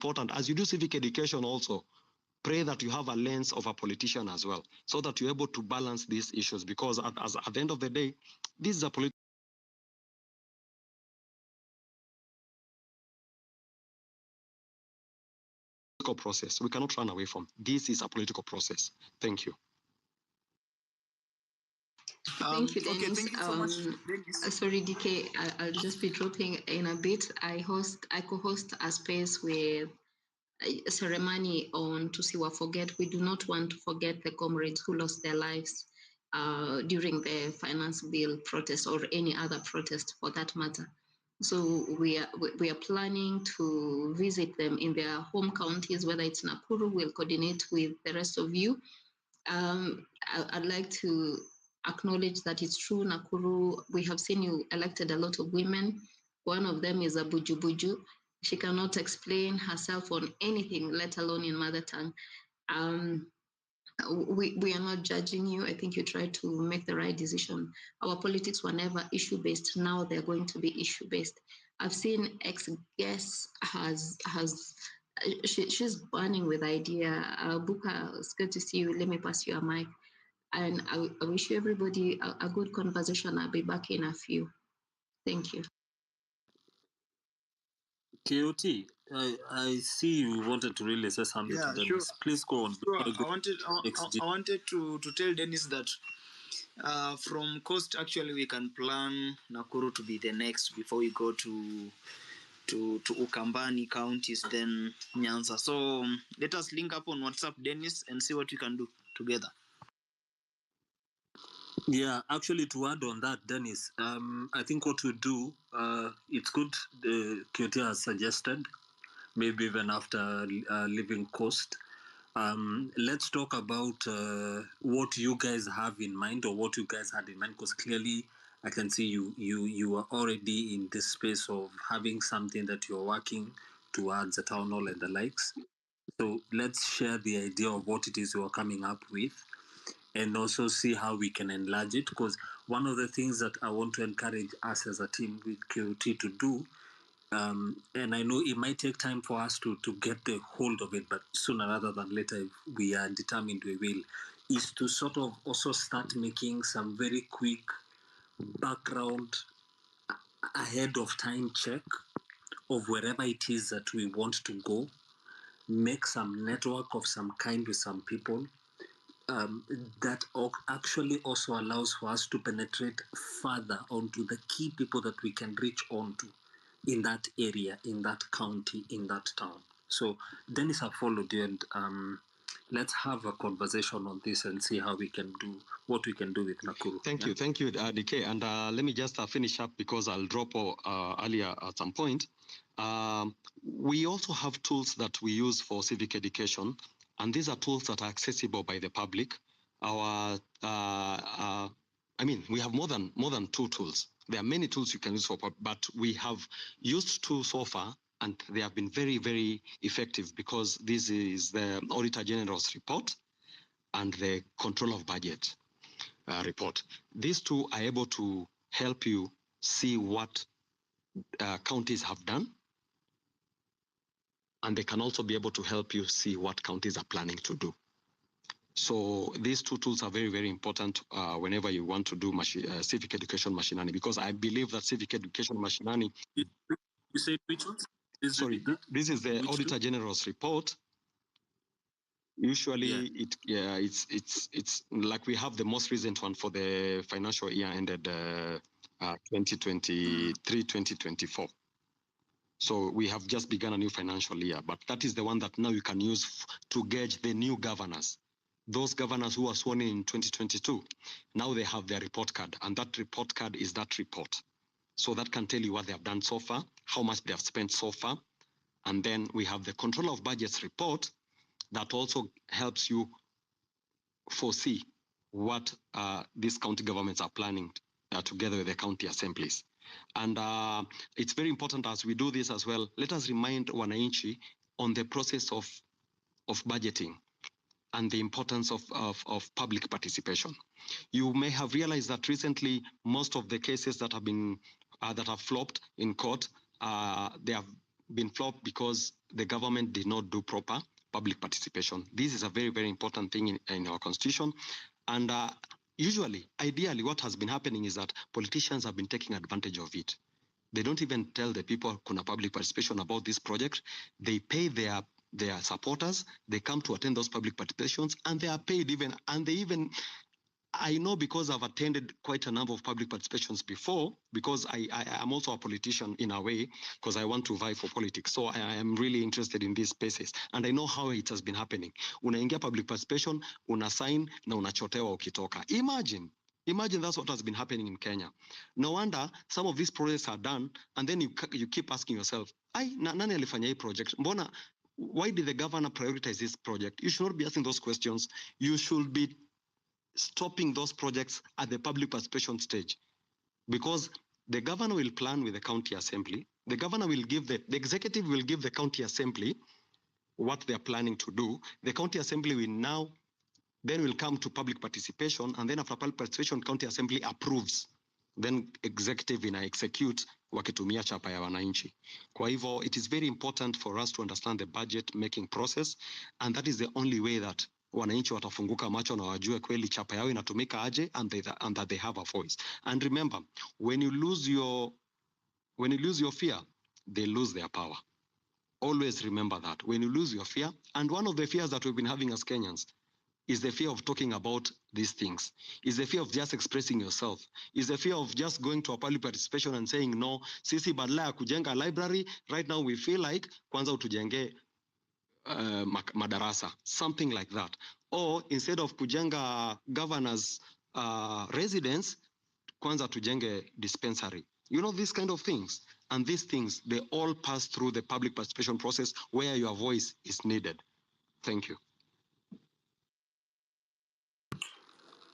important. As you do civic education also, pray that you have a lens of a politician as well, so that you're able to balance these issues, because at the end of the day, this is a political process. We cannot run away from. This is a political process. Thank you. Thank you, Dennis. Okay, thank you so much, Dennis. Sorry, DK, I'll just be dropping in a bit. I co-host a space with a ceremony on Tusiwa Forget. We do not want to forget the comrades who lost their lives during the finance bill protest, or any other protest for that matter. So we are planning to visit them in their home counties, whether it's Nakuru. We'll coordinate with the rest of you. I'd like to acknowledge that it's true, Nakuru, we have seen you elected a lot of women. One of them is a Buju Buju. She cannot explain herself on anything, let alone in mother tongue. We are not judging you. I think you tried to make the right decision. Our politics were never issue-based. Now they're going to be issue-based. I've seen ex-guest she's burning with idea. Buka, it's good to see you. Let me pass you a mic. And I wish you everybody a good conversation. I'll be back in a few. Thank you. KOT, I see you wanted to really say something to Dennis. Sure. Please go on. Sure. I wanted to tell Dennis that from coast, actually, we can plan Nakuru to be the next before we go to Ukambani counties, then Nyanza. So let us link up on WhatsApp, Dennis, and see what we can do together. Yeah, actually, to add on that, Dennis, I think what we do, it's good, KOT has suggested, maybe even after leaving coast. Let's talk about what you guys have in mind, or what you guys had in mind, because clearly I can see you are already in this space of having something that you're working towards, a town hall and the likes. So let's share the idea of what it is you're coming up with, and also see how we can enlarge it, because one of the things that I want to encourage us as a team with KOT to do, and I know it might take time for us to get the hold of it, but sooner rather than later, if we are determined we will, is to sort of also start making some very quick background ahead of time check of wherever it is that we want to go, make some network of some kind with some people, that actually also allows for us to penetrate further onto the key people that we can reach onto in that area, in that county, in that town. So Dennis, I followed you, and let's have a conversation on this and see how we can do what we can do with Nakuru. Thank you, DK. And let me just finish up, because I'll drop earlier at some point. We also have tools that we use for civic education, and these are tools that are accessible by the public. We have more than 2 tools. There are many tools you can use but we have used 2 so far, and they have been very, very effective, because this is the Auditor General's report and the Control of Budget report. These 2 are able to help you see what counties have done, and they can also be able to help you see what counties are planning to do. So these 2 tools are very, very important whenever you want to do civic education machinani, because I believe that civic education machinani... You say which ones? This is the Auditor General's report. Usually, it's like we have the most recent one for the financial year ended 2023-2024. So we have just begun a new financial year, but that is the one that now you can use to gauge the new governors. Those governors who were sworn in 2022, now they have their report card, and that report card is that report. So that can tell you what they have done so far, how much they have spent so far. And then we have the Control of Budgets report that also helps you foresee what these county governments are planning together with the county assemblies. And it's very important as we do this as well, let us remind Wananchi on the process of budgeting and the importance of public participation. You may have realized that recently most of the cases that have been that have flopped in court, they have been flopped because the government did not do proper public participation. This is a very, very important thing in our constitution. And usually, ideally, what has been happening is that politicians have been taking advantage of it. They don't even tell the people kuna public participation about this project. They pay their supporters. They come to attend those public participations, and they are paid even. And they even, I know because I've attended quite a number of public participations before, because I am also a politician in a way, because I want to vie for politics. So I am really interested in these spaces, and I know how it has been happening. Unaingia public participation, una sign na unachotewa ukitoka. Imagine that's what has been happening in Kenya. No wonder some of these projects are done, and then you keep asking yourself, nani alifanya hii project? Why did the governor prioritize this project? You should not be asking those questions. You should be stopping those projects at the public participation stage, because the governor will plan with the county assembly. The governor will give the executive will give the county assembly what they are planning to do. The county assembly will then come to public participation, and then after public participation, county assembly approves. Then executive execute wakitumia chapa ya wananchi. Kwa hivyo, it is very important for us to understand the budget making process, and that is the only way that wananchi watafunguka macho na wajue kweli chapa yao inatumika aje, and that they have a voice. And remember, when you lose your fear, they lose their power. Always remember that. When you lose your fear, and one of the fears that we've been having as Kenyans is the fear of talking about these things, is the fear of just expressing yourself, is the fear of just going to a public participation and saying, no, sisi badala ya kujenga library, right now we feel like kwanza utujenge madarasa, something like that. Or instead of kujenga governor's residence, kwanza tujenge dispensary. You know, these kind of things. And these things, they all pass through the public participation process where your voice is needed. Thank you.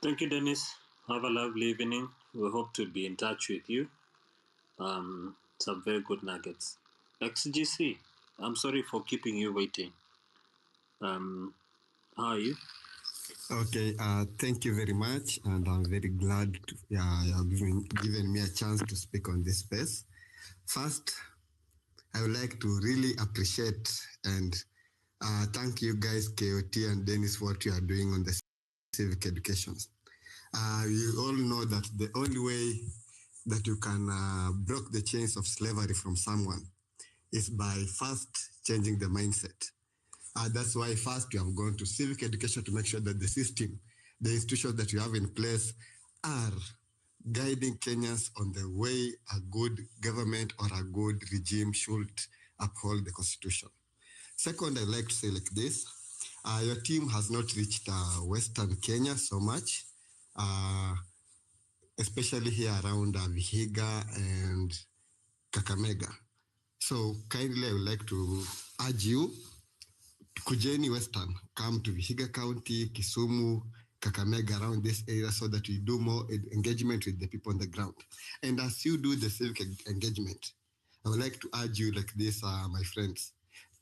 Thank you, Dennis. Have a lovely evening. We hope to be in touch with you. Some very good nuggets. XGC, I'm sorry for keeping you waiting. How are you? Okay, thank you very much, and I'm very glad you have given me a chance to speak on this space. First, I would like to really appreciate and thank you guys, KOT and Dennis, for what you are doing on the civic education. You all know that the only way that you can break the chains of slavery from someone is by first changing the mindset. That's why first you have gone to civic education to make sure that the system, the institutions that you have in place are guiding Kenyans on the way a good government or a good regime should uphold the constitution. Second, I'd like to say like this. Your team has not reached Western Kenya so much, especially here around Vihiga and Kakamega. So kindly, I would like to urge you, Kujeni Western, come to Vihiga County, Kisumu, Kakamega, around this area, so that we do more engagement with the people on the ground. And as you do the civic engagement, I would like to urge you like this, my friends.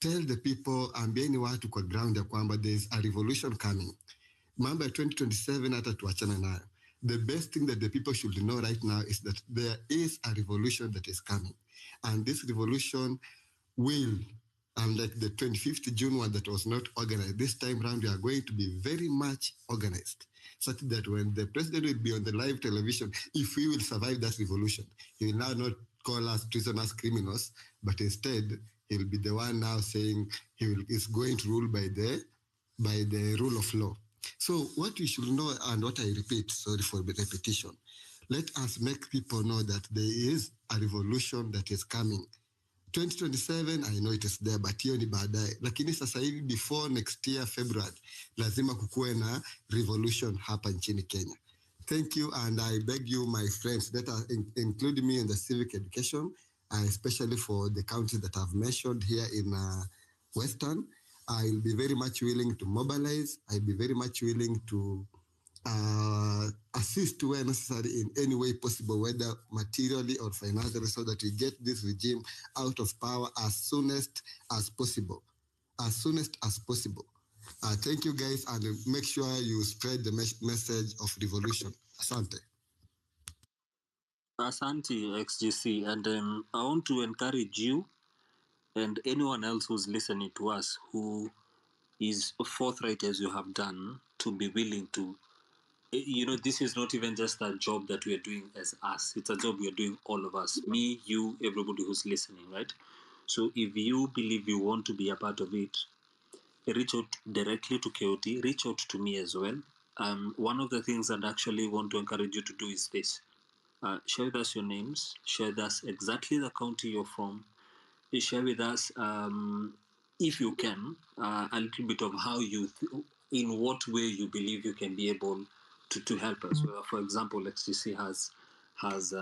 Tell the people, ambieni watu kwa ground ya kwamba there's a revolution coming. Mambo ya 2027 hata tuachana nayo. The best thing that the people should know right now is that there is a revolution that is coming. And this revolution will, unlike the 25th June one that was not organized, this time around we are going to be very much organized, such that when the president will be on the live television, if we will survive that revolution, he will now not call us treasonous criminals, but instead he'll be the one now saying is going to rule by the rule of law. So what we should know, and what I repeat, sorry for the repetition, let us make people know that there is a revolution that is coming. 2027, I know it is there, but hiyo ni baadaye. Lakini sasa hivi before next year, February, lazima kukuwe na revolution hapa nchini Kenya. Thank you, and I beg you, my friends, that are including me in the civic education, especially for the counties that I've mentioned here in Western, I'll be very much willing to mobilize. I'll be very much willing to assist where necessary in any way possible, whether materially or financially, so that we get this regime out of power as soonest as possible. As soonest as possible. Thank you guys, and make sure you spread the message of revolution. Asante. Asante, XGC, and I want to encourage you and anyone else who's listening to us who is forthright as you have done to be willing to, this is not even just a job that we are doing as us. It's a job we are doing, all of us, me, you, everybody who's listening, right? So if you believe you want to be a part of it, reach out directly to KOT, reach out to me as well. One of the things that I actually want to encourage you to do is this. Share with us your names, share with us exactly the county you're from, share with us, if you can, a little bit of how in what way you believe you can be able to help us. For example, XGC has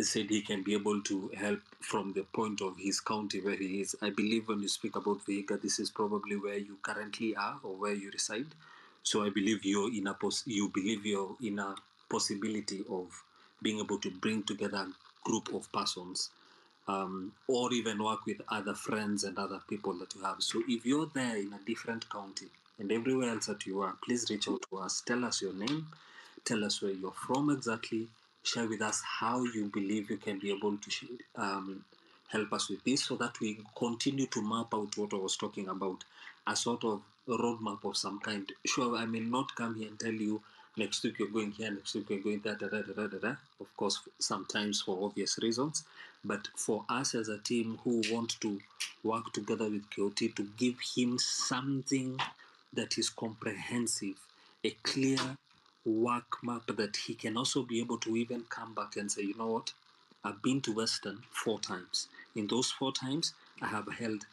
said he can be able to help from the point of his county where he is. I believe when you speak about Vihiga, this is probably where you currently are or where you reside. So I believe you're in a possibility of being able to bring together a group of persons, or even work with other friends and other people that you have. So if you're there in a different county and everywhere else that you are, please reach out to us. Tell us your name. Tell us where you're from exactly. Share with us how you believe you can be able to help us with this so that we continue to map out what I was talking about, a sort of roadmap of some kind. Sure, I may not come here and tell you next week you're going here, next week you're going there, of course, sometimes for obvious reasons. But for us as a team who want to work together with KOT to give him something that is comprehensive, a clear work map that he can also be able to even come back and say, you know what, I've been to Western 4 times. In those 4 times, I have held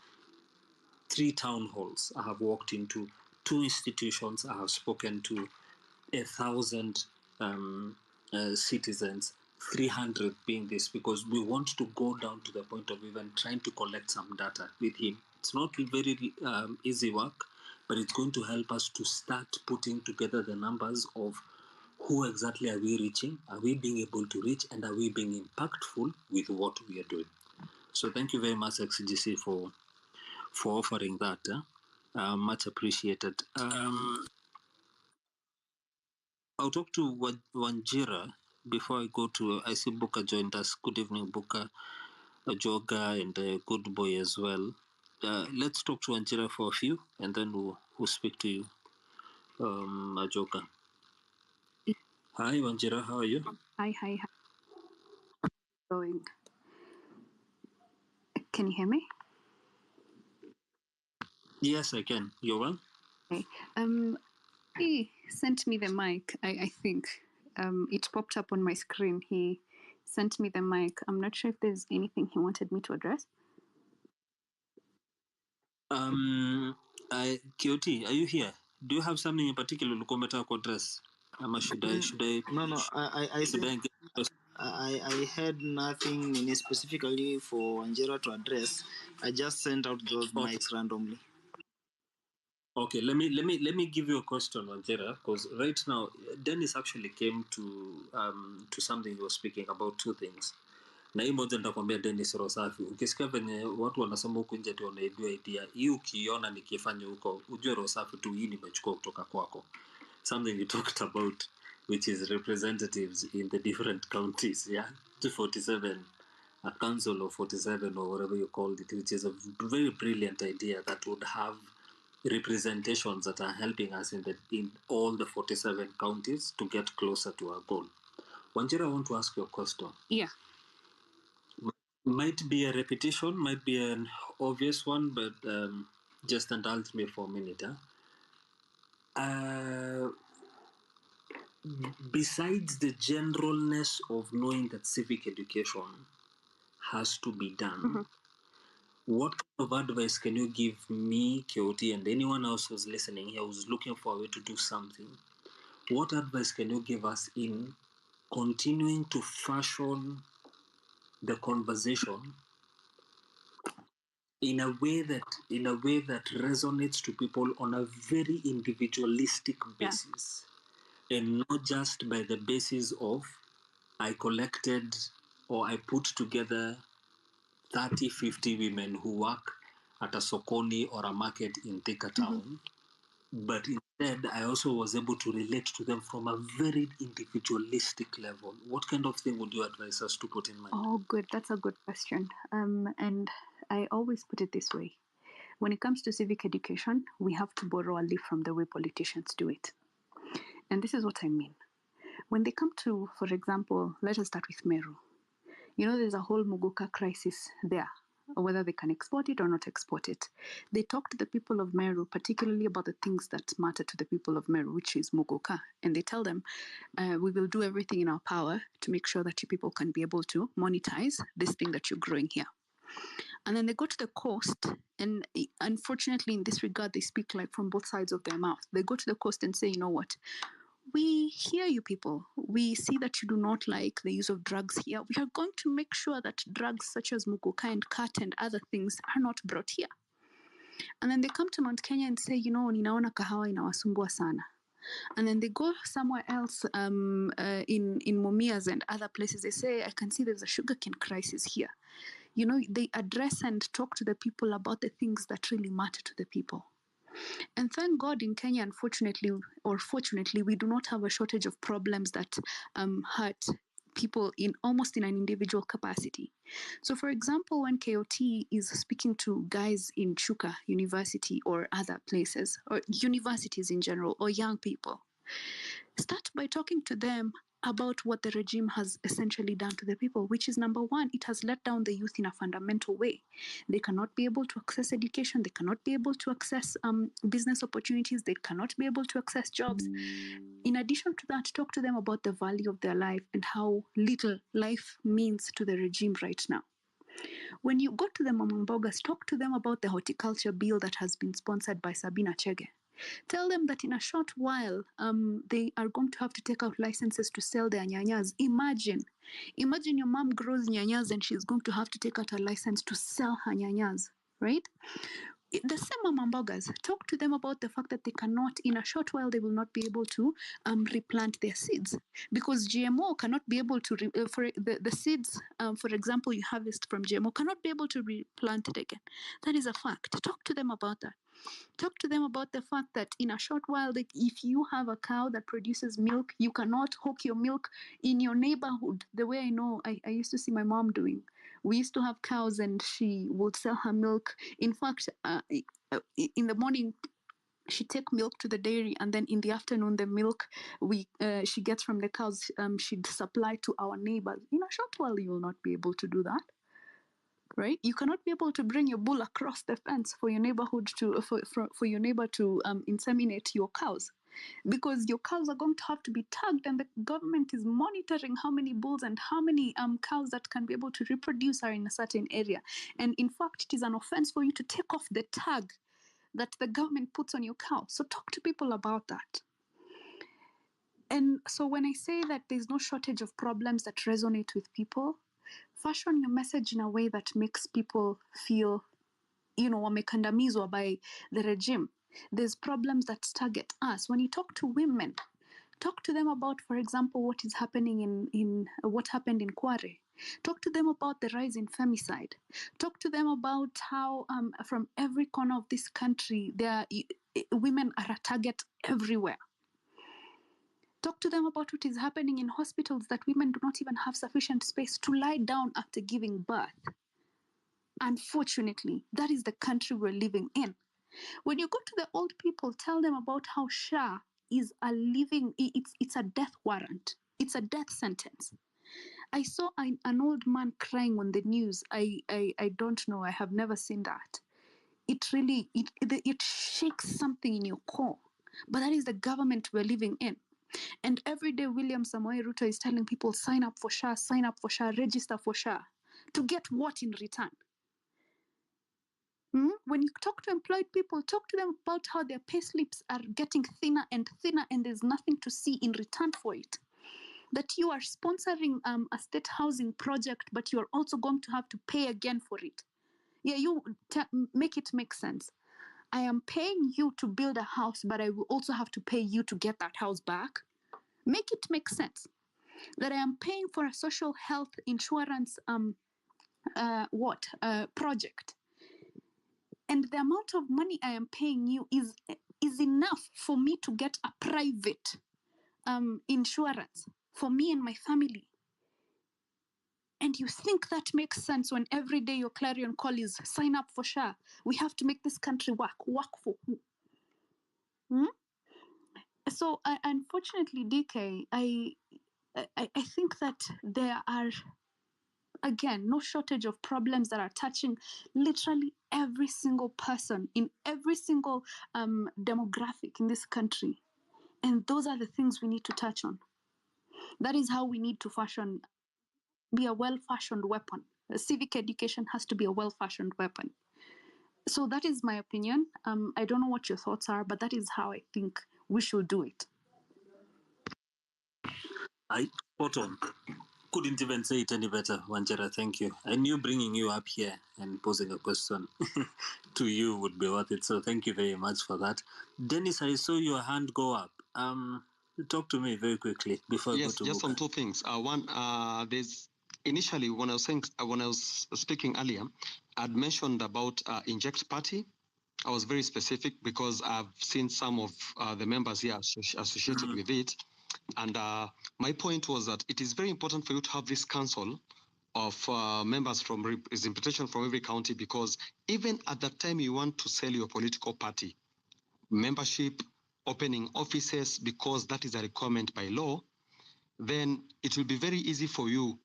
3 town halls. I have walked into 2 institutions. I have spoken to 1,000 citizens, 300 being this, because we want to go down to the point of even trying to collect some data with him. It's not very easy work, but it's going to help us to start putting together the numbers of who exactly are we reaching, are we being able to reach, and are we being impactful with what we are doing. So thank you very much, XGC, for offering that. Much appreciated. I'll talk to Wanjira before I go to. I see Buka joined us. Good evening, Buka, Joga, and Good Boy as well. Let's talk to Wanjira for a few, and then we'll speak to you, Joga. Hi, Wanjira. How are you? Hi. Going. Can you hear me? Yes, I can. You're well? Okay. He sent me the mic. I think it popped up on my screen. He sent me the mic. I'm not sure if there's anything he wanted me to address. Kioti, are you here? Do you have something in particular to address? Should I? No. I had nothing specifically for Angela to address. I just sent out those mics randomly. Okay, let me give you a question, Wanjira, because right now Dennis actually came to something he was speaking about 2 things. Na hii moja nitakwambia Dennis Rosafi, ukisikia venye watu wanasema huku nje ati wanaibua idea hii, ukiona nikifanya huko ujue Rosafi tu hii nimechukua kutoka kwako. Something you talked about, which is representatives in the different counties, yeah, 247, a council of 47 or whatever you called it, which is a very brilliant idea that would have representations that are helping us in all the 47 counties to get closer to our goal. Wanjira, I want to ask you a question. Yeah. Might be a repetition, might be an obvious one, but just indulge me for a minute. Besides the generalness of knowing that civic education has to be done, what kind of advice can you give me, KOT, and anyone else who's listening here who's looking for a way to do something? What advice can you give us in continuing to fashion the conversation in a way that resonates to people on a very individualistic basis, and not just by the basis of I collected or I put together 30, 50 women who work at a sokoni or a market in Thika town, but instead I also was able to relate to them from a very individualistic level. What kind of thing would you advise us to put in mind? Oh, good. That's a good question. And I always put it this way. When it comes to civic education, we have to borrow a leaf from the way politicians do it. And this is what I mean. When they come to, for example, let us start with Meru. You know, there's a whole Muguka crisis there, whether they can export it or not export it. They talk to the people of Meru, particularly about the things that matter to the people of Meru, which is Muguka. And they tell them, we will do everything in our power to make sure that you people can be able to monetize this thing that you're growing here. And then they go to the coast, and unfortunately in this regard, they speak like from both sides of their mouth. They go to the coast and say, you know what? We hear you people. We see that you do not like the use of drugs here. We are going to make sure that drugs such as muguka and cat and other things are not brought here. And then they come to Mount Kenya and say, you know, ninaona kahawa inawasumbua sana. And then they go somewhere else in Mumias and other places. They say, I can see there's a sugarcane crisis here. You know, they address and talk to the people about the things that really matter to the people. And thank God in Kenya, unfortunately, or fortunately, we do not have a shortage of problems that hurt people in almost in an individual capacity. So for example, when KOT is speaking to guys in Chuka University or other places, or universities in general, or young people, start by talking to them about what the regime has essentially done to the people, which is number one, it has let down the youth in a fundamental way. They cannot be able to access education. They cannot be able to access business opportunities. They cannot be able to access jobs. In addition to that, talk to them about the value of their life and how little life means to the regime right now. When you go to the Mamambogas, talk to them about the horticulture bill that has been sponsored by Sabina Chege. Tell them that in a short while, they are going to have to take out licenses to sell their nyanyas. Imagine your mom grows nyanyas and she's going to have to take out a license to sell her nyanyas, right? The same Mamambogas, talk to them about the fact that they cannot, in a short while, they will not be able to replant their seeds because GMO cannot be able to, for the seeds, for example, you harvest from GMO, cannot be able to replant it again. That is a fact. Talk to them about that. Talk to them about the fact that in a short while, like if you have a cow that produces milk, you cannot hawk your milk in your neighborhood. The way I know, I used to see my mom doing. We used to have cows and she would sell her milk. In fact, in the morning, she'd take milk to the dairy, and then in the afternoon, the milk she gets from the cows, she'd supply to our neighbors. In a short while, you will not be able to do that. Right? You cannot be able to bring your bull across the fence for your neighborhood to for your neighbor to inseminate your cows, because your cows are going to have to be tagged, and the government is monitoring how many bulls and how many cows that can be able to reproduce are in a certain area. And in fact, it is an offense for you to take off the tag that the government puts on your cow. So talk to people about that. And so when I say that there's no shortage of problems that resonate with people, fashion your message in a way that makes people feel, you know, wamekandamizwa by the regime. There's problems that target us. When you talk to women, talk to them about, for example, what is happening in what happened in Kware. Talk to them about the rise in femicide. Talk to them about how from every corner of this country, women are a target everywhere. Talk to them about what is happening in hospitals, that women do not even have sufficient space to lie down after giving birth. Unfortunately, that is the country we're living in. When you go to the old people, tell them about how SHA is it's a death warrant. It's a death sentence. I saw an old man crying on the news. I don't know. I have never seen that. It really, it shakes something in your core. But that is the government we're living in. And every day, William Samoei Ruto is telling people, sign up for SHA, register for SHA. To get what in return? When you talk to employed people, talk to them about how their pay slips are getting thinner, and there's nothing to see in return for it. That you are sponsoring a state housing project, but you are also going to have to pay again for it. Yeah, you make it make sense. I am paying you to build a house, but I will also have to pay you to get that house back. Make it make sense. That I am paying for a social health insurance project. And the amount of money I am paying you is enough for me to get a private insurance for me and my family. And you think that makes sense when every day your clarion call is sign up for SHA. We have to make this country work. Work for who? So unfortunately, DK, I think that there are, again, no shortage of problems that are touching literally every single person in every single demographic in this country. And those are the things we need to touch on. That is how we need to be a well-fashioned weapon. Civic education has to be a well-fashioned weapon. So that is my opinion. I don't know what your thoughts are, but that is how I think we should do it. Spot on. Couldn't even say it any better, Wanjera. Thank you. I knew bringing you up here and posing a question to you would be worth it. So thank you very much for that. Dennis, I saw your hand go up. Talk to me very quickly before I go to just Buka. on two things. One, there's initially when I was speaking earlier, I'd mentioned about Inject Party. I was very specific because I've seen some of the members here associated with it. And my point was that it is very important for you to have this council of members from representation from every county, because even at that time you want to sell your political party membership, opening offices, because that is a requirement by law, then it will be very easy for you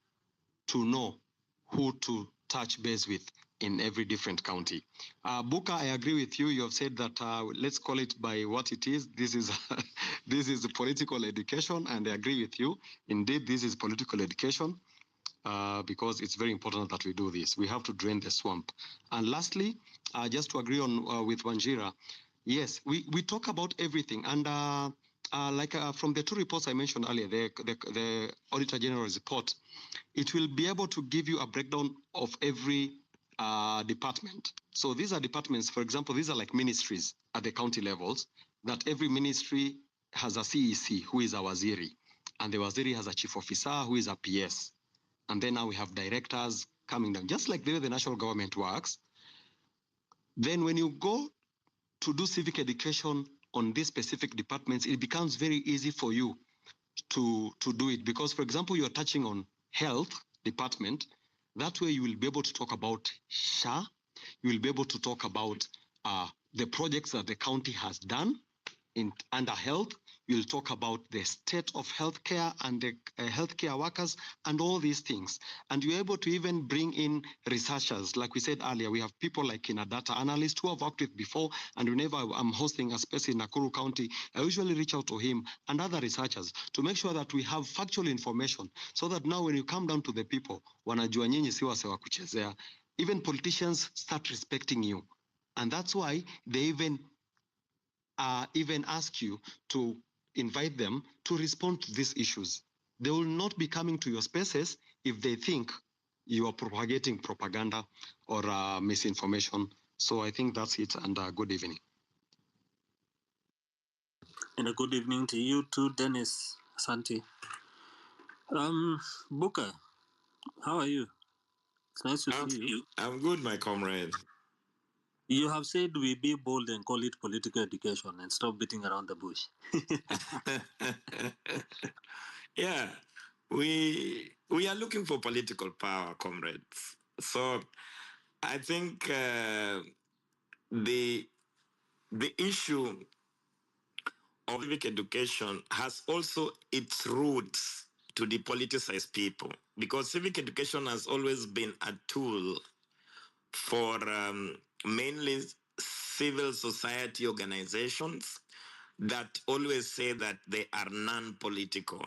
to know who to touch base with in every different county. Buka, I agree with you. You have said that let's call it by what it is. This is this is political education, and I agree with you. Indeed, this is political education because it's very important that we do this. We have to drain the swamp. And lastly, just to agree on with Wanjira, yes, we talk about everything, and from the two reports I mentioned earlier, the Auditor General's report, it will be able to give you a breakdown of every department. So these are departments, for example, these are like ministries at the county levels, that every ministry has a CEC, who is a waziri, and the waziri has a chief officer, who is a PS. And then now we have directors coming down, just like the way the national government works. Then when you go to do civic education on these specific departments, it becomes very easy for you to do it. Because, for example, you're touching on health department. That way you will be able to talk about SHA. You will be able to talk about the projects that the county has done under health. You'll talk about the state of healthcare and the healthcare workers and all these things. And you're able to even bring in researchers. Like we said earlier, we have people like in a data analyst who have worked with before, and whenever I'm hosting a space in Nakuru County, I usually reach out to him and other researchers to make sure that we have factual information, so that now when you come down to the people, wanajua nyinyi si wase wa kuchezea, even politicians start respecting you. And that's why they even ask you to invite them to respond to these issues. They will not be coming to your spaces if they think you are propagating propaganda or misinformation. So I think that's it, and good evening. And a good evening to you too, Dennis. Santi. Buka, how are you? It's nice to see you. I'm good, my comrade. You have said we be bold and call it political education and stop beating around the bush. Yeah, we are looking for political power, comrades. So I think the issue of civic education has also its roots to depoliticize people, because civic education has always been a tool for mainly civil society organizations that always say that they are non-political,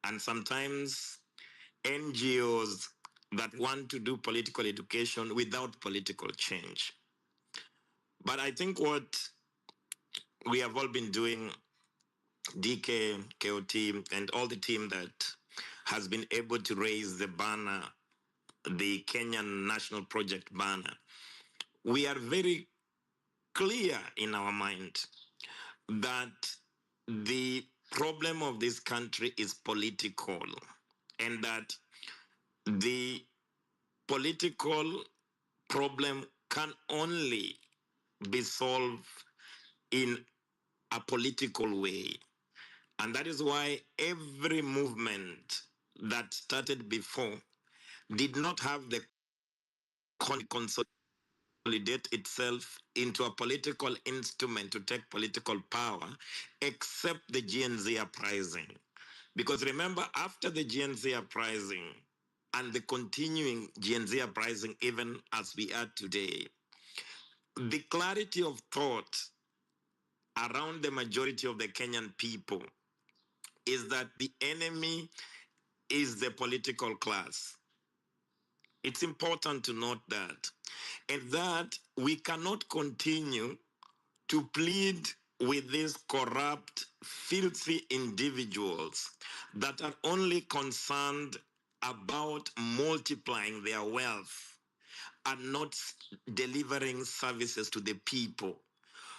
and sometimes NGOs that want to do political education without political change. But I think what we have all been doing, DK, KOT, and all the team that has been able to raise the banner, the Kenyan National Project banner, we are very clear in our mind that the problem of this country is political, and that the political problem can only be solved in a political way. And that is why every movement that started before did not have the consolidate itself into a political instrument to take political power, except the GNZ uprising. Because remember, after the GNZ uprising and the continuing GNZ uprising, even as we are today, the clarity of thought around the majority of the Kenyan people is that the enemy is the political class. It's important to note that. And that we cannot continue to plead with these corrupt, filthy individuals that are only concerned about multiplying their wealth and not delivering services to the people.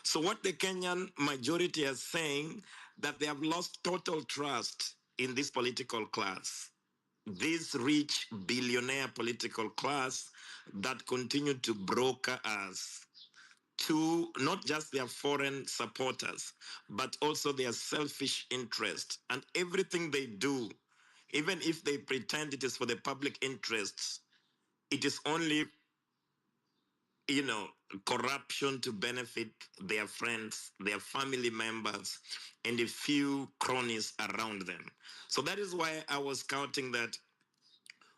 So what the Kenyan majority is saying, that they have lost total trust in this political class, this rich billionaire political class that continue to broker us to not just their foreign supporters, but also their selfish interest. And everything they do, even if they pretend it is for the public interests, it is only, corruption to benefit their friends, their family members, and a few cronies around them. So that is why I was counting that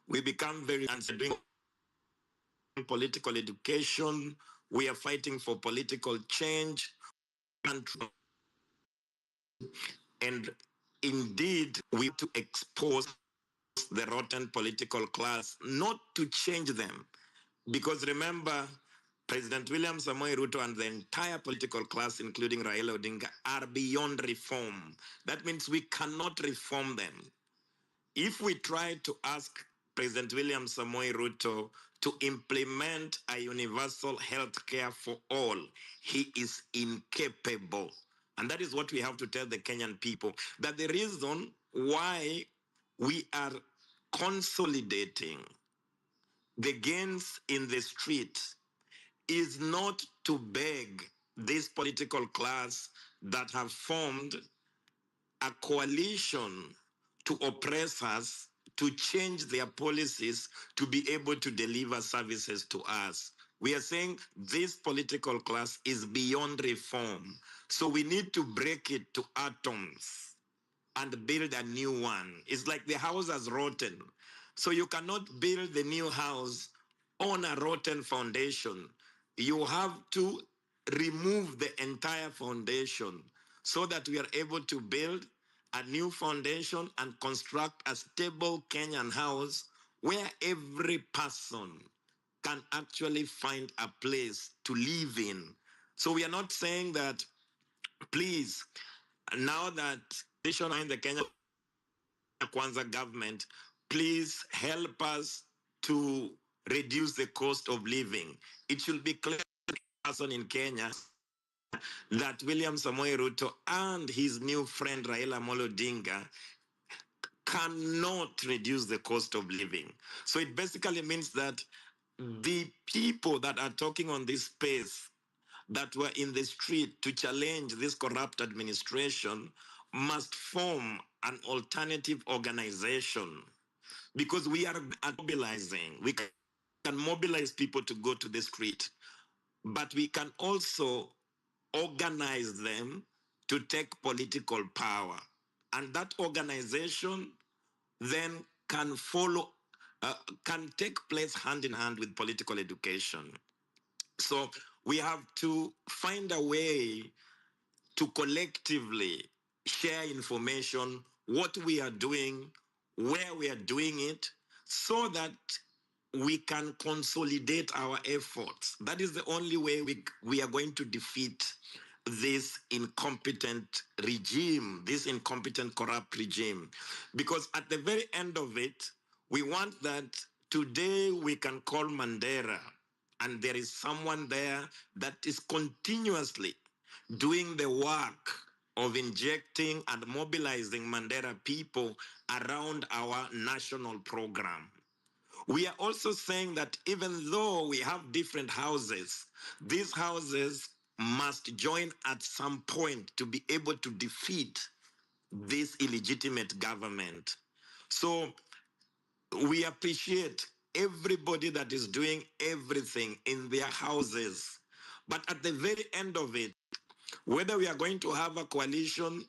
we become very doing political education. We are fighting for political change, and indeed we have to expose the rotten political class, not to change them. Because remember, President William Samoei Ruto and the entire political class, including Raila Odinga, are beyond reform. That means we cannot reform them. If we try to ask President William Samoei Ruto to implement a universal health care for all, he is incapable. And that is what we have to tell the Kenyan people, that the reason why we are consolidating the gains in the street is not to beg this political class that have formed a coalition to oppress us, to change their policies, to be able to deliver services to us. We are saying this political class is beyond reform. So we need to break it to atoms and build a new one. It's like the house has rotten. So you cannot build the new house on a rotten foundation. You have to remove the entire foundation so that we are able to build a new foundation and construct a stable Kenyan house where every person can actually find a place to live in. So we are not saying that, please, now that in the Kenya Kwanza government, please help us to reduce the cost of living. It should be clear to the person in Kenya that William Samoei Ruto and his new friend Raila Amolo Odinga cannot reduce the cost of living. So it basically means that the people that are talking on this space, that were in the street to challenge this corrupt administration, must form an alternative organization, because we are mobilizing. We can mobilize people to go to the street, but we can also organize them to take political power. And that organization then can follow, can take place hand in hand with political education. So we have to find a way to collectively share information, what we are doing, where we are doing it, so that we can consolidate our efforts. That is the only way we are going to defeat this incompetent regime, this incompetent, corrupt regime. Because at the very end of it, we want that today we can call Mandera, and there is someone there that is continuously doing the work of injecting and mobilizing Mandera people around our national program. We are also saying that even though we have different houses, these houses must join at some point to be able to defeat this illegitimate government. So we appreciate everybody that is doing everything in their houses. But at the very end of it, whether we are going to have a coalition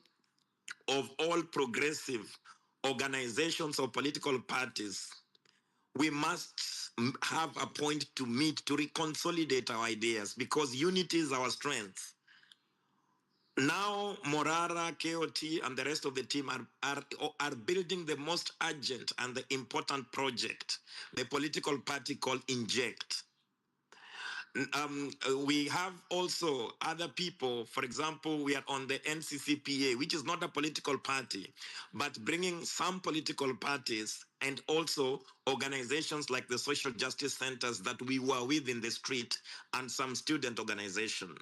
of all progressive organizations or political parties, we must have a point to meet to reconsolidate our ideas, because unity is our strength. Now, Morara, KOT, and the rest of the team are building the most urgent and the important project, the political party called Inject. We have also other people. For example, we are on the NCCPA, which is not a political party, but bringing some political parties and also organizations like the social justice centers that we were with in the street and some student organization.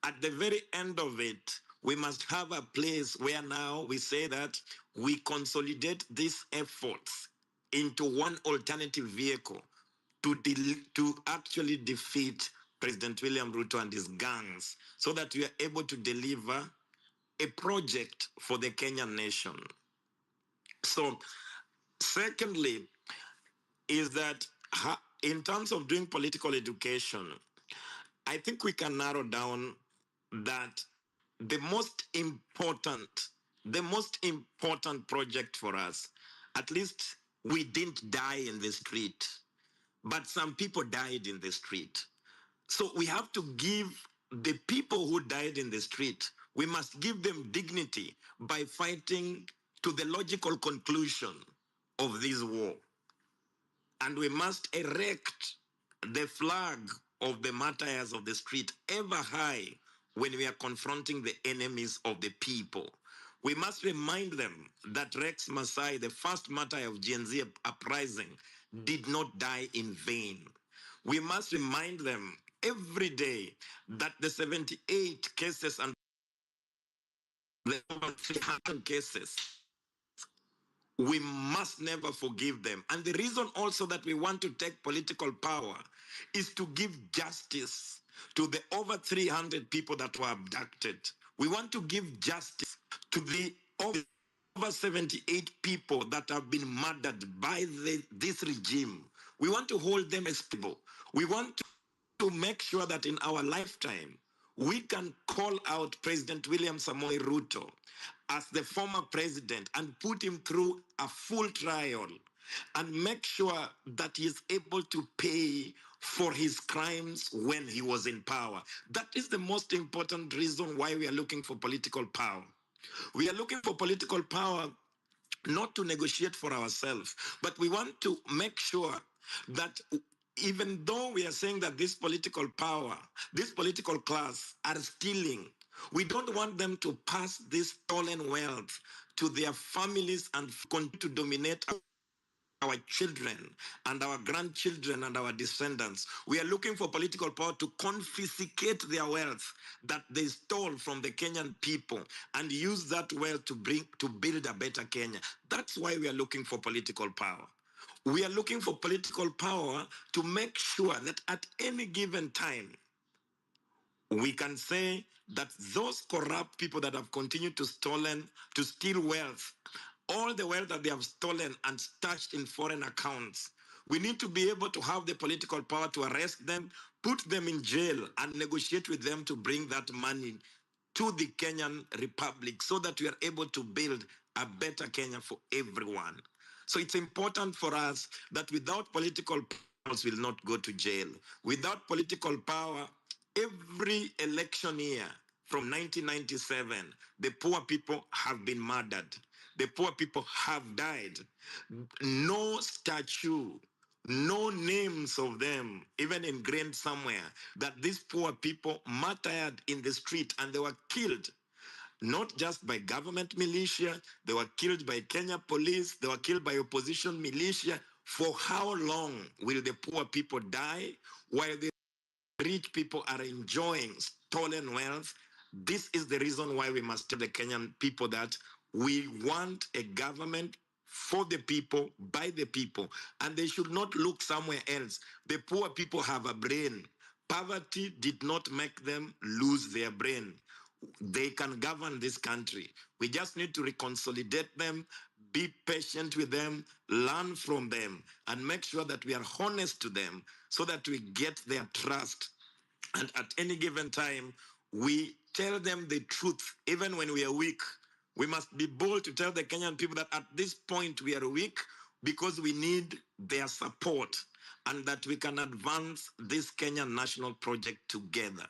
At the very end of it, we must have a place where now we say that we consolidate these efforts into one alternative vehicle to actually defeat President William Ruto and his gangs, so that we are able to deliver a project for the Kenyan nation. So, secondly, is that in terms of doing political education, I think we can narrow down that the most important project for us, at least we didn't die in the street, but some people died in the street. So we have to give the people who died in the street, we must give them dignity by fighting to the logical conclusion of this war. And we must erect the flag of the martyrs of the street ever high when we are confronting the enemies of the people. We must remind them that Rex Masai, the first martyr of Gen Z uprising, did not die in vain. We must remind them every day that the 78 cases and the over 300 cases, we must never forgive them. And the reason also that we want to take political power is to give justice to the over 300 people that were abducted. We want to give justice to the over 78 people that have been murdered by this regime. We want to hold them responsible. We want to make sure that in our lifetime, we can call out President William Samoei Ruto as the former president and put him through a full trial and make sure that he is able to pay for his crimes when he was in power. That is the most important reason why we are looking for political power. We are looking for political power not to negotiate for ourselves, but we want to make sure that even though we are saying that this political power, this political class are stealing, we don't want them to pass this stolen wealth to their families and continue to dominate our children and our grandchildren and our descendants. We are looking for political power to confiscate their wealth that they stole from the Kenyan people and use that wealth to build a better Kenya. That's why we are looking for political power. We are looking for political power to make sure that at any given time, we can say that those corrupt people that have continued to steal wealth, all the wealth that they have stolen and stashed in foreign accounts, we need to be able to have the political power to arrest them, put them in jail, and negotiate with them to bring that money to the Kenyan Republic so that we are able to build a better Kenya for everyone. So it's important for us that without political powers, will not go to jail. Without political power, every election year from 1997, the poor people have been murdered. The poor people have died. No statue, no names of them, even ingrained somewhere, that these poor people martyred in the street and they were killed. Not just by government militia, they were killed by Kenya police, they were killed by opposition militia. For how long will the poor people die while the rich people are enjoying stolen wealth? This is the reason why we must tell the Kenyan people that we want a government for the people, by the people, and they should not look somewhere else. The poor people have a brain. Poverty did not make them lose their brain. They can govern this country. We just need to reconsolidate them, be patient with them, learn from them, and make sure that we are honest to them so that we get their trust. And at any given time, we tell them the truth, even when we are weak. We must be bold to tell the Kenyan people that at this point we are weak because we need their support and that we can advance this Kenyan national project together.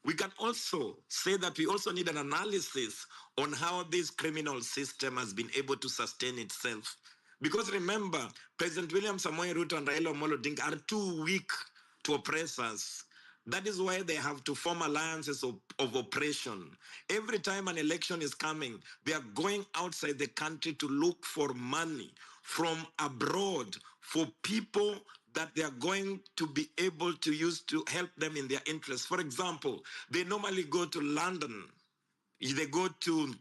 We can also say that we also need an analysis on how this criminal system has been able to sustain itself. Because remember, President William Samoei Ruto and Raila Amolo Odinga are too weak to oppress us. That is why they have to form alliances of oppression. Every time an election is coming, they are going outside the country to look for money from abroad for people that they are going to be able to use to help them in their interests. For example, they normally go to London, they go to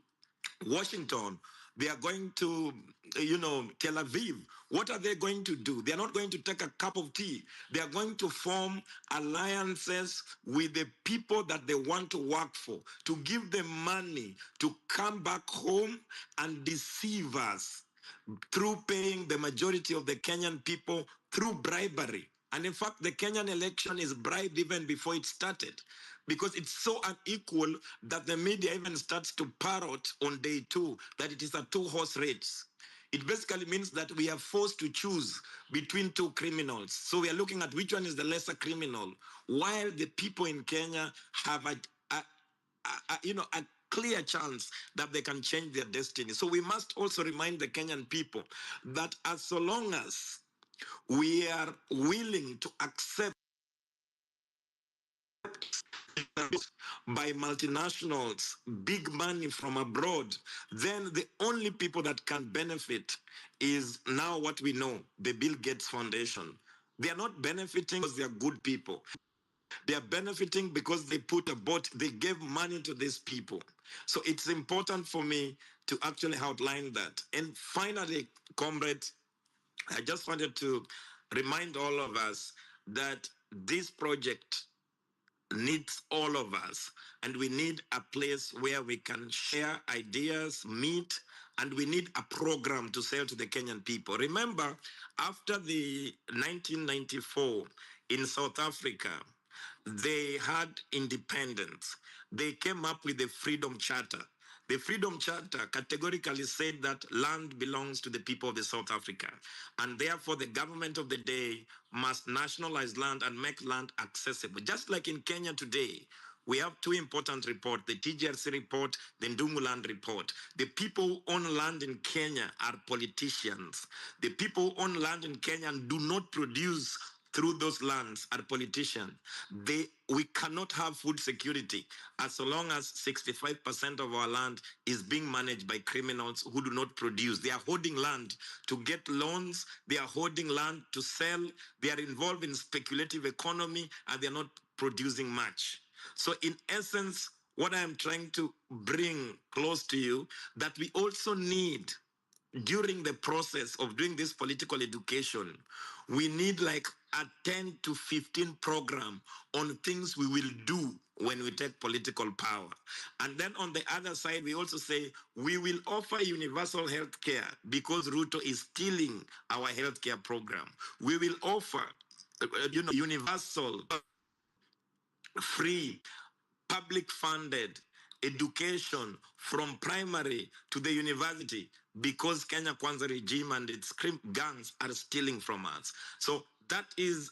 Washington, they are going to, Tel Aviv. What are they going to do? They are not going to take a cup of tea. They are going to form alliances with the people that they want to work for, to give them money to come back home and deceive us through paying the majority of the Kenyan people through bribery. And in fact, the Kenyan election is bribed even before it started because it's so unequal that the media even starts to parrot on day 2 that it is a 2-horse race. It basically means that we are forced to choose between 2 criminals. So we are looking at which one is the lesser criminal, while the people in Kenya have a clear chance that they can change their destiny. So we must also remind the Kenyan people that as so long as we are willing to accept by multinationals, big money from abroad, then the only people that can benefit is now what we know, the Bill Gates Foundation. They are not benefiting because they are good people. They are benefiting because they they gave money to these people. So it's important for me to actually outline that. And finally, comrades, I just wanted to remind all of us that this project needs all of us, and we need a place where we can share ideas, meet, and we need a program to sell to the Kenyan people. Remember, after the 1994 in South Africa, they had independence. They came up with the Freedom Charter. The Freedom Charter categorically said that land belongs to the people of the South Africa, and therefore the government of the day must nationalize land and make land accessible. Just like in Kenya today, we have 2 important reports, the TGRC report, the Ndungu Land report. The people who own land in Kenya are politicians. The people who own land in Kenya do not produce through those lands are politicians. We cannot have food security as long as 65% of our land is being managed by criminals who do not produce. They are holding land to get loans. They are holding land to sell. They are involved in speculative economy, and they are not producing much. So in essence, what I am trying to bring close to you, that we also need, during the process of doing this political education, we need like a 10 to 15 program on things we will do when we take political power. And then on the other side, we also say we will offer universal health care because Ruto is stealing our healthcare program. We will offer, universal, free, public funded education from primary to the university because Kenya Kwanza regime and its gangs are stealing from us. So that is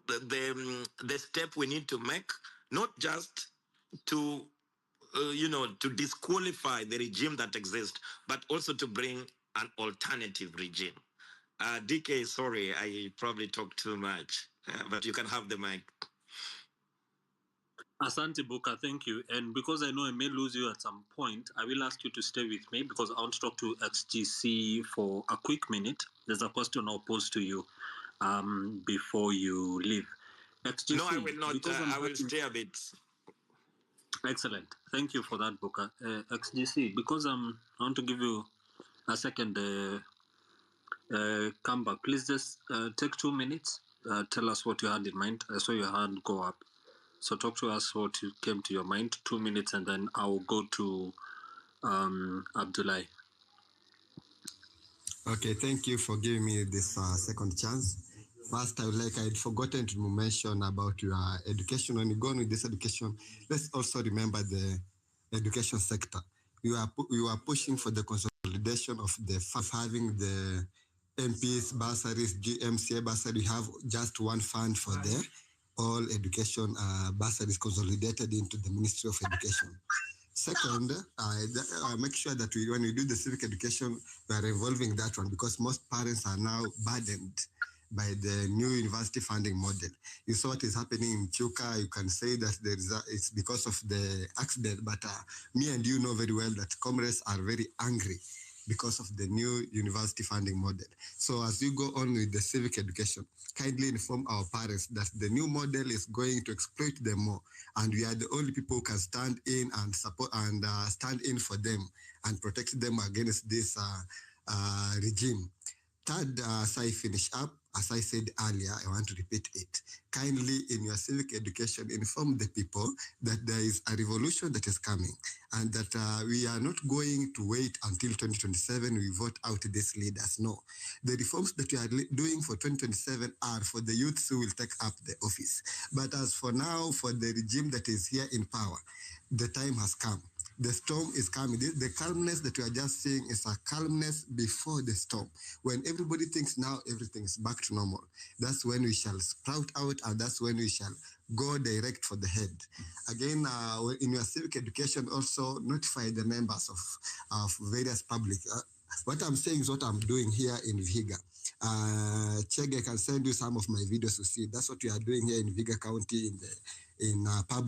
the step we need to make, not just to to disqualify the regime that exists, but also to bring an alternative regime. DK, sorry, I probably talked too much, but you can have the mic. Asante Buka, thank you. And because I know I may lose you at some point, I will ask you to stay with me because I want to talk to XGC for a quick minute. There's a question I'll pose to you before you leave. XGC, no, I will not. I will stay a bit. Excellent. Thank you for that, Buka. XGC, because I want to give you a second comeback. Please just take 2 minutes. Tell us what you had in mind. I saw your hand go up. So talk to us what came to your mind, 2 minutes, and then I'll go to Abdullah. Okay, thank you for giving me this second chance. First, I'd forgotten to mention about your education. When you go on with this education, let's also remember the education sector. You are pushing for the consolidation of the having the MPs bursaries, GMCA bursary. We have just one fund for the all education bursaries consolidated into the Ministry of Education. Second, make sure that when we do the civic education, we are involving that one because most parents are now burdened by the new university funding model. You saw what is happening in Chuka. You can say that it's because of the accident, but me and you know very well that comrades are very angry because of the new university funding model. So as you go on with the civic education, kindly inform our parents that the new model is going to exploit them more, and we are the only people who can stand in and support and stand in for them and protect them against this regime. Third, as I finish up, as I said earlier, I want to repeat it. Kindly, in your civic education, inform the people that there is a revolution that is coming and that we are not going to wait until 2027 we vote out these leaders. No. The reforms that we are doing for 2027 are for the youths who will take up the office. But as for now, for the regime that is here in power, the time has come. The storm is coming. The calmness that we are just seeing is a calmness before the storm. When everybody thinks now everything is back to normal, that's when we shall sprout out and that's when we shall go direct for the head. Again, in your civic education, also notify the members of various public. What I'm saying is what I'm doing here in Vihiga. Chege can send you some of my videos to see. That's what we are doing here in Vihiga County in public.